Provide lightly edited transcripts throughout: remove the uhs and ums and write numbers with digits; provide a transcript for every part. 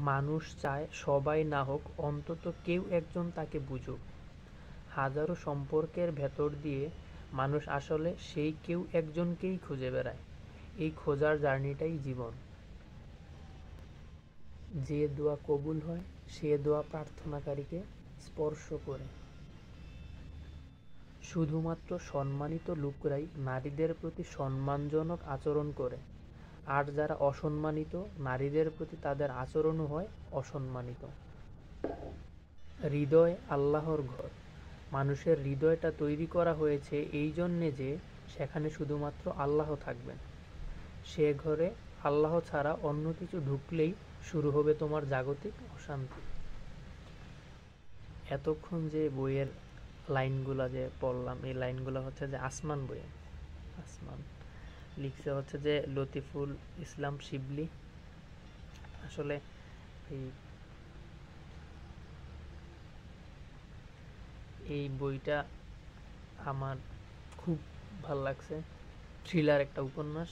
মানুষ চায় সবাই না হোক, অন্তত কেউ একজন তাকে বুঝুক। হাজারো সম্পর্কের ভেতর দিয়ে মানুষ আসলে সেই কেউ একজনকেই খুঁজে বেড়ায়। এই খোঁজার জার্নিটাই জীবন। যে দোয়া কবুল হয় সে দোয়া প্রার্থনাকারীকে স্পর্শ করে। শুধুমাত্র সম্মানিত লোকরাই নারীদের প্রতি সম্মানজনক আচরণ করে, আর যারা অসম্মানিত নারীদের প্রতি তাদের আচরণও হয় অসম্মানিত। হৃদয় আল্লাহর ঘর। মানুষের হৃদয়টা তৈরি করা হয়েছে এই জন্যে যে সেখানে শুধুমাত্র আল্লাহ থাকবেন। সে ঘরে আল্লাহ ছাড়া অন্য কিছু ঢুকলেই শুরু হবে তোমার জাগতিক অশান্তি। এতক্ষণ যে বইয়ের লাইনগুলা যে পড়লাম, এই লাইনগুলো হচ্ছে যে আসমান বইয়ে। আসমান লিখছে হচ্ছে যে লতিফুল ইসলাম শিবলি। আসলে এই এই বইটা আমার খুব ভাল লাগছে। থ্রিলার একটা উপন্যাস।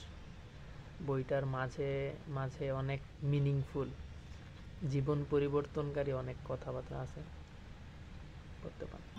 বইটার মাঝে মাঝে অনেক মিনিংফুল, জীবন পরিবর্তনকারী অনেক কথাবার্তা আছে। পড়তে পারেন।